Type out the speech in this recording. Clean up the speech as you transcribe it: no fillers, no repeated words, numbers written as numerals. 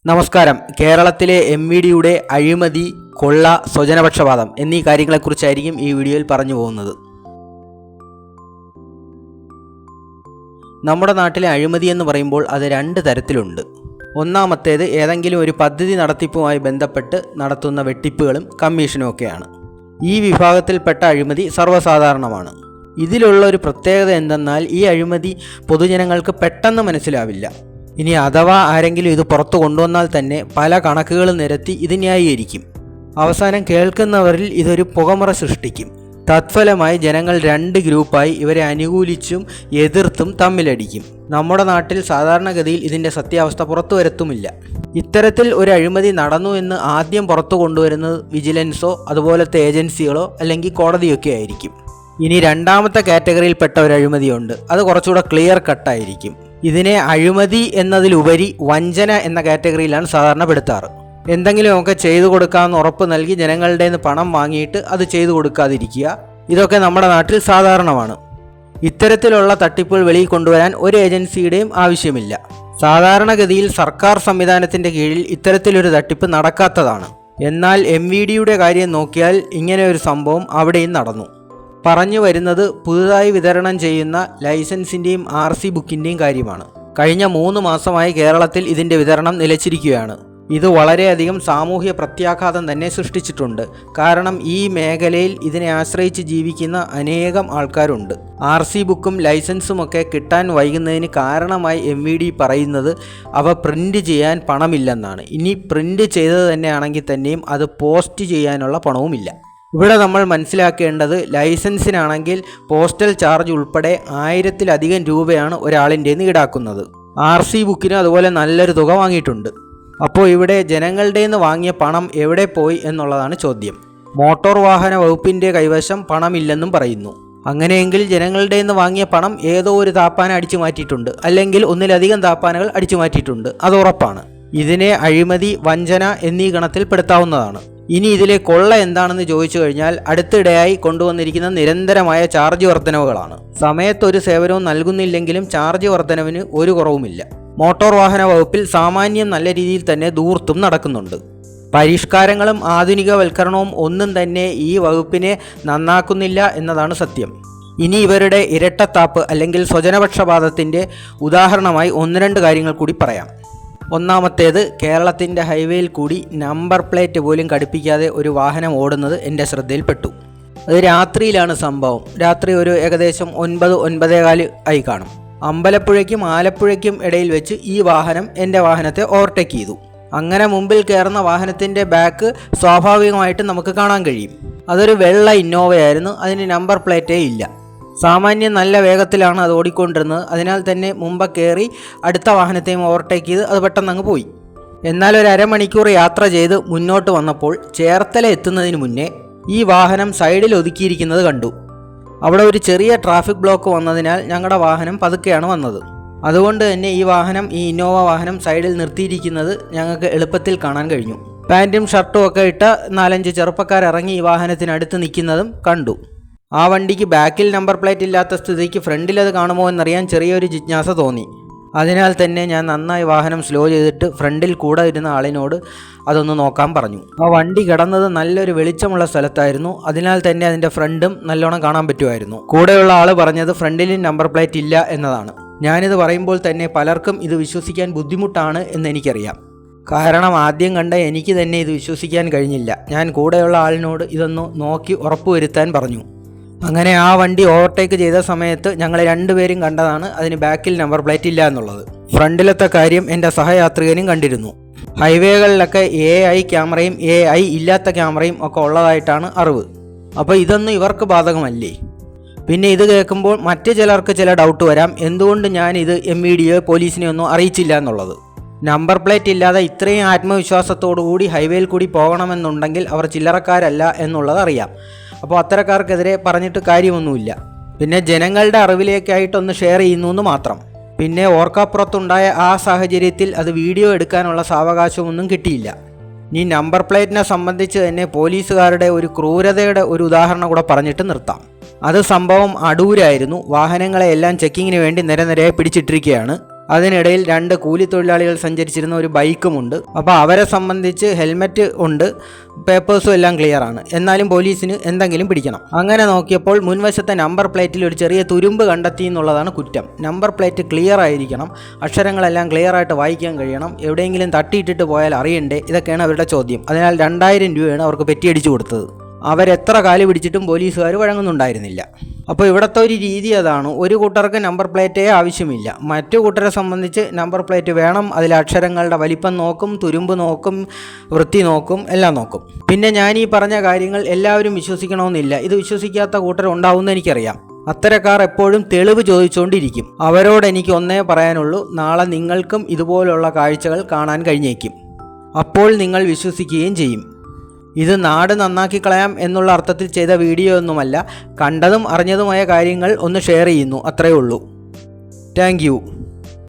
നമസ്കാരം. കേരളത്തിലെ MVDയുടെ അഴിമതി, കൊള്ള, സ്വജനപക്ഷപാതം എന്നീ കാര്യങ്ങളെക്കുറിച്ചായിരിക്കും ഈ വീഡിയോയിൽ പറഞ്ഞു പോകുന്നത്. നമ്മുടെ നാട്ടിലെ അഴിമതി എന്ന് പറയുമ്പോൾ അത് രണ്ട് തരത്തിലുണ്ട്. ഒന്നാമത്തേത് ഏതെങ്കിലും ഒരു പദ്ധതി നടത്തിപ്പുമായി ബന്ധപ്പെട്ട് നടത്തുന്ന വെട്ടിപ്പുകളും കമ്മീഷനും ഒക്കെയാണ്. ഈ വിഭാഗത്തിൽപ്പെട്ട അഴിമതി സർവ്വസാധാരണമാണ്. ഇതിലുള്ള ഒരു പ്രത്യേകത എന്തെന്നാൽ ഈ അഴിമതി പൊതുജനങ്ങൾക്ക് പെട്ടെന്ന് മനസ്സിലാവില്ല. ഇനി അഥവാ ആരെങ്കിലും ഇത് പുറത്തു കൊണ്ടുവന്നാൽ തന്നെ പല കണക്കുകൾ നിരത്തി ഇത് ന്യായീകരിക്കും. അവസാനം കേൾക്കുന്നവരിൽ ഇതൊരു പുകമറ സൃഷ്ടിക്കും. തത്ഫലമായി ജനങ്ങൾ രണ്ട് ഗ്രൂപ്പായി ഇവരെ അനുകൂലിച്ചും എതിർത്തും തമ്മിലടിക്കും. നമ്മുടെ നാട്ടിൽ സാധാരണഗതിയിൽ ഇതിൻ്റെ സത്യാവസ്ഥ പുറത്തു വരത്തുമില്ല. ഇത്തരത്തിൽ ഒരു അഴിമതി നടന്നു എന്ന് ആദ്യം പുറത്തു കൊണ്ടുവരുന്നത് വിജിലൻസോ അതുപോലത്തെ ഏജൻസികളോ അല്ലെങ്കിൽ കോടതിയൊക്കെ ആയിരിക്കും. ഇനി രണ്ടാമത്തെ കാറ്റഗറിയിൽപ്പെട്ട ഒരു അഴിമതിയുണ്ട്. അത് കുറച്ചുകൂടെ ക്ലിയർ കട്ടായിരിക്കും. ഇതിനെ അഴിമതി എന്നതിലുപരി വഞ്ചന എന്ന കാറ്റഗറിയിലാണ് സാധാരണ പെടുത്താറ്. എന്തെങ്കിലുമൊക്കെ ചെയ്തു കൊടുക്കാമെന്ന് ഉറപ്പ് നൽകി ജനങ്ങളുടെ നിന്ന് പണം വാങ്ങിയിട്ട് അത് ചെയ്തു കൊടുക്കാതിരിക്കുക, ഇതൊക്കെ നമ്മുടെ നാട്ടിൽ സാധാരണമാണ്. ഇത്തരത്തിലുള്ള തട്ടിപ്പുകൾ വെളിയിൽ കൊണ്ടുവരാൻ ഒരു ഏജൻസിയുടെയും ആവശ്യമില്ല. സാധാരണഗതിയിൽ സർക്കാർ സംവിധാനത്തിൻ്റെ കീഴിൽ ഇത്തരത്തിലൊരു തട്ടിപ്പ് നടക്കാത്തതാണ്. എന്നാൽ MVDയുടെ കാര്യം നോക്കിയാൽ ഇങ്ങനെ ഒരു സംഭവം അവിടെയും നടന്നു. പറഞ്ഞു വരുന്നത് പുതുതായി വിതരണം ചെയ്യുന്ന ലൈസൻസിൻ്റെയും RC ബുക്കിൻ്റെയും കാര്യമാണ്. കഴിഞ്ഞ 3 മാസമായി കേരളത്തിൽ ഇതിൻ്റെ വിതരണം നിലച്ചിരിക്കുകയാണ്. ഇത് വളരെയധികം സാമൂഹ്യ പ്രത്യാഘാതം തന്നെ സൃഷ്ടിച്ചിട്ടുണ്ട്. കാരണം ഈ മേഖലയിൽ ഇതിനെ ആശ്രയിച്ച് ജീവിക്കുന്ന അനേകം ആൾക്കാരുണ്ട്. RC ബുക്കും ലൈസൻസുമൊക്കെ കിട്ടാൻ വൈകുന്നതിന് കാരണമായി MVD പറയുന്നത് അവ പ്രിൻ്റ് ചെയ്യാൻ പണമില്ലെന്നാണ്. ഇനി പ്രിൻ്റ് ചെയ്തത് തന്നെയാണെങ്കിൽ തന്നെയും അത് പോസ്റ്റ് ചെയ്യാനുള്ള പണവുമില്ല. ഇവിടെ നമ്മൾ മനസ്സിലാക്കേണ്ടത് ലൈസൻസിനാണെങ്കിൽ പോസ്റ്റൽ ചാർജ് ഉൾപ്പെടെ 1000-ലധികം രൂപയാണ് ഒരാളിൻ്റെ ഈടാക്കുന്നത്. RC ബുക്കിന് അതുപോലെ നല്ലൊരു തുക വാങ്ങിയിട്ടുണ്ട്. അപ്പോൾ ഇവിടെ ജനങ്ങളുടെ നിന്ന് വാങ്ങിയ പണം എവിടെ പോയി എന്നുള്ളതാണ് ചോദ്യം. മോട്ടോർ വാഹന വകുപ്പിൻ്റെ കൈവശം പണമില്ലെന്നും പറയുന്നു. അങ്ങനെയെങ്കിൽ ജനങ്ങളുടെ നിന്ന് വാങ്ങിയ പണം ഏതോ ഒരു താപ്പാന അടിച്ചു മാറ്റിയിട്ടുണ്ട്, അല്ലെങ്കിൽ ഒന്നിലധികം താപ്പാനകൾ അടിച്ചു മാറ്റിയിട്ടുണ്ട്, അത് ഉറപ്പാണ്. ഇതിനെ അഴിമതി, വഞ്ചന എന്നീ ഗണത്തിൽ പെടുത്താവുന്നതാണ്. ഇനി ഇതിലെ കൊള്ള എന്താണെന്ന് ചോദിച്ചു കഴിഞ്ഞാൽ അടുത്തിടെയായി കൊണ്ടുവന്നിരിക്കുന്ന നിരന്തരമായ ചാർജ് വർധനവുകളാണ്. സമയത്തൊരു സേവനവും നൽകുന്നില്ലെങ്കിലും ചാർജ് വർധനവിന് ഒരു കുറവുമില്ല. മോട്ടോർ വാഹന വകുപ്പിൽ സാമാന്യം നല്ല രീതിയിൽ തന്നെ ധൂർത്തും നടക്കുന്നുണ്ട്. പരിഷ്കാരങ്ങളും ആധുനികവൽക്കരണവും ഒന്നും തന്നെ ഈ വകുപ്പിനെ നന്നാക്കുന്നില്ല എന്നതാണ് സത്യം. ഇനി ഇവരുടെ ഇരട്ടത്താപ്പ് അല്ലെങ്കിൽ സ്വജനപക്ഷപാതത്തിൻ്റെ ഉദാഹരണമായി 1-2 കാര്യങ്ങൾ കൂടി പറയാം. ഒന്നാമത്തേത്, കേരളത്തിൻ്റെ ഹൈവേയിൽ കൂടി നമ്പർ പ്ലേറ്റ് പോലും ഘടിപ്പിക്കാതെ ഒരു വാഹനം ഓടുന്നത് എൻ്റെ ശ്രദ്ധയിൽപ്പെട്ടു. അത് രാത്രിയിലാണ് സംഭവം. രാത്രി ഒരു ഏകദേശം 9-9:15 ആയി കാണും. അമ്പലപ്പുഴയ്ക്കും ആലപ്പുഴയ്ക്കും ഇടയിൽ വെച്ച് ഈ വാഹനം എൻ്റെ വാഹനത്തെ ഓവർടേക്ക് ചെയ്തു. അങ്ങനെ മുമ്പിൽ കയറുന്ന വാഹനത്തിൻ്റെ ബാക്ക് സ്വാഭാവികമായിട്ട് നമുക്ക് കാണാൻ കഴിയും. അതൊരു വെള്ള ഇന്നോവയായിരുന്നു. അതിന് നമ്പർ പ്ലേറ്റേ ഇല്ല. സാമാന്യം നല്ല വേഗത്തിലാണ് അത് ഓടിക്കൊണ്ടിരുന്നത്. അതിനാൽ തന്നെ മുമ്പ് കയറി അടുത്ത വാഹനത്തെയും ഓവർടേക്ക് ചെയ്ത് അത് പെട്ടെന്ന് അങ്ങ് പോയി. എന്നാൽ ഒരു അരമണിക്കൂർ യാത്ര ചെയ്ത് മുന്നോട്ട് വന്നപ്പോൾ ചേർത്തല എത്തുന്നതിന് മുന്നേ ഈ വാഹനം സൈഡിൽ ഒതുക്കിയിരിക്കുന്നത് കണ്ടു. അവിടെ ഒരു ചെറിയ ട്രാഫിക് ബ്ലോക്ക് വന്നതിനാൽ ഞങ്ങളുടെ വാഹനം പതുക്കെയാണ് വന്നത്. അതുകൊണ്ട് തന്നെ ഈ ഇന്നോവ വാഹനം സൈഡിൽ നിർത്തിയിരിക്കുന്നത് ഞങ്ങൾക്ക് എളുപ്പത്തിൽ കാണാൻ കഴിഞ്ഞു. പാൻറ്റും ഷർട്ടും ഒക്കെ ഇട്ട 4-5 ചെറുപ്പക്കാരിറങ്ങി ഈ വാഹനത്തിനടുത്ത് നിൽക്കുന്നതും കണ്ടു. ആ വണ്ടിക്ക് ബാക്കിൽ നമ്പർ പ്ലേറ്റ് ഇല്ലാത്ത സ്ഥിതിക്ക് ഫ്രണ്ടിൽ അത് കാണുമോ എന്നറിയാൻ ചെറിയൊരു ജിജ്ഞാസ തോന്നി. അതിനാൽ തന്നെ ഞാൻ നന്നായി വാഹനം സ്ലോ ചെയ്തിട്ട് ഫ്രണ്ടിൽ കൂടെ ഇരുന്ന ആളിനോട് അതൊന്ന് നോക്കാൻ പറഞ്ഞു. ആ വണ്ടി കിടന്നത് നല്ലൊരു വെളിച്ചമുള്ള സ്ഥലത്തായിരുന്നു. അതിനാൽ തന്നെ അതിൻ്റെ ഫ്രണ്ടും നല്ലോണം കാണാൻ പറ്റുമായിരുന്നു. കൂടെയുള്ള ആൾ പറഞ്ഞത് ഫ്രണ്ടിലും നമ്പർ പ്ലേറ്റ് ഇല്ല എന്നതാണ്. ഞാനിത് പറയുമ്പോൾ തന്നെ പലർക്കും ഇത് വിശ്വസിക്കാൻ ബുദ്ധിമുട്ടാണ് എന്നെനിക്കറിയാം. കാരണം ആദ്യം കണ്ട എനിക്ക് തന്നെ ഇത് വിശ്വസിക്കാൻ കഴിഞ്ഞില്ല. ഞാൻ കൂടെയുള്ള ആളിനോട് ഇതൊന്ന് നോക്കി ഉറപ്പുവരുത്താൻ പറഞ്ഞു. അങ്ങനെ ആ വണ്ടി ഓവർടേക്ക് ചെയ്ത സമയത്ത് ഞങ്ങൾ 2 പേരും കണ്ടതാണ് അതിന് ബാക്കിൽ നമ്പർ പ്ലേറ്റ് ഇല്ല എന്നുള്ളത്. ഫ്രണ്ടിലത്തെ കാര്യം എൻ്റെ സഹയാത്രികനും കണ്ടിരുന്നു. ഹൈവേകളിലൊക്കെ AI ക്യാമറയും AI ഇല്ലാത്ത ക്യാമറയും ഒക്കെ ഉള്ളതായിട്ടാണ് അറിവ്. അപ്പോൾ ഇതൊന്നും ഇവർക്ക് ബാധകമല്ലേ? പിന്നെ ഇത് കേൾക്കുമ്പോൾ മറ്റ് ചിലർക്ക് ചില ഡൗട്ട് വരാം, എന്തുകൊണ്ട് ഞാൻ ഇത് MVDയോ പോലീസിനെയോ ഒന്നും അറിയിച്ചില്ല എന്നുള്ളത്. നമ്പർ പ്ലേറ്റ് ഇല്ലാതെ ഇത്രയും ആത്മവിശ്വാസത്തോടു കൂടി ഹൈവേയിൽ കൂടി പോകണമെന്നുണ്ടെങ്കിൽ അവർ ചില്ലറക്കാരല്ല എന്നുള്ളത് അറിയാം. അപ്പോൾ അത്തരക്കാർക്കെതിരെ പറഞ്ഞിട്ട് കാര്യമൊന്നുമില്ല. പിന്നെ ജനങ്ങളുടെ അറിവിലേക്കായിട്ടൊന്ന് ഷെയർ ചെയ്യുന്നു എന്ന് മാത്രം. പിന്നെ ഓർക്കാപ്പുറത്തുണ്ടായ ആ സാഹചര്യത്തിൽ അത് വീഡിയോ എടുക്കാനുള്ള സാവകാശമൊന്നും കിട്ടിയില്ല. ഇനി നമ്പർ പ്ലേറ്റിനെ സംബന്ധിച്ച് തന്നെ പോലീസുകാരുടെ ഒരു ക്രൂരതയുടെ ഒരു ഉദാഹരണം കൂടെ പറഞ്ഞിട്ട് നിർത്താം. അത് സംഭവം അടൂരായിരുന്നു. വാഹനങ്ങളെല്ലാം ചെക്കിങ്ങിന് വേണ്ടി നിരനിരയായി പിടിച്ചിട്ടിരിക്കുകയാണ്. അതിനിടയിൽ 2 കൂലിത്തൊഴിലാളികൾ സഞ്ചരിച്ചിരുന്ന ഒരു ബൈക്കുമുണ്ട്. അപ്പോൾ അവരെ സംബന്ധിച്ച് ഹെൽമെറ്റ് ഉണ്ട്, പേപ്പേഴ്സും എല്ലാം ക്ലിയർ ആണ്. എന്നാലും പോലീസിന് എന്തെങ്കിലും പിടിക്കണം. അങ്ങനെ നോക്കിയപ്പോൾ മുൻവശത്തെ നമ്പർ പ്ലേറ്റിൽ ഒരു ചെറിയ തുരുമ്പ് കണ്ടെത്തി എന്നുള്ളതാണ് കുറ്റം. നമ്പർ പ്ലേറ്റ് ക്ലിയർ ആയിരിക്കണം, അക്ഷരങ്ങളെല്ലാം ക്ലിയർ ആയിട്ട് വായിക്കാൻ കഴിയണം, എവിടെയെങ്കിലും തട്ടിയിട്ടിട്ട് പോയാൽ അറിയണ്ടേ, ഇതൊക്കെയാണ് അവരുടെ ചോദ്യം. അതിനാൽ 2000 രൂപയാണ് അവർക്ക് പെറ്റിയടിച്ചു കൊടുത്തത്. അവരെത്ര കാല് പിടിച്ചിട്ടും പോലീസുകാർ വഴങ്ങുന്നുണ്ടായിരുന്നില്ല. അപ്പോൾ ഇവിടുത്തെ ഒരു രീതി അതാണ്, ഒരു കൂട്ടർക്ക് നമ്പർ പ്ലേറ്റേ ആവശ്യമില്ല, മറ്റു കൂട്ടരെ സംബന്ധിച്ച് നമ്പർ പ്ലേറ്റ് വേണം. അതിലെ അക്ഷരങ്ങളുടെ വലിപ്പം നോക്കും, തുരുമ്പ് നോക്കും, വൃത്തി നോക്കും, എല്ലാം നോക്കും. പിന്നെ ഞാൻ ഈ പറഞ്ഞ കാര്യങ്ങൾ എല്ലാവരും വിശ്വസിക്കണമെന്നില്ല. ഇത് വിശ്വസിക്കാത്ത കൂട്ടരുണ്ടാവുമെന്ന് എനിക്കറിയാം. അത്തരക്കാർ എപ്പോഴും തെളിവ് ചോദിച്ചുകൊണ്ടിരിക്കും. അവരോട് എനിക്ക് ഒന്നേ പറയാനുള്ളൂ, നാളെ നിങ്ങൾക്കും ഇതുപോലുള്ള കാഴ്ചകൾ കാണാൻ കഴിഞ്ഞേക്കും. അപ്പോൾ നിങ്ങൾ വിശ്വസിക്കുകയും ചെയ്യും. ഇത് നാട് നന്നാക്കി കളയാം എന്നുള്ള അർത്ഥത്തിൽ ചെയ്ത വീഡിയോ ഒന്നുമല്ല. കണ്ടതും അറിഞ്ഞതുമായ കാര്യങ്ങൾ ഒന്ന് ഷെയർ ചെയ്യുന്നു, അത്രയേ ഉള്ളൂ. Thank you.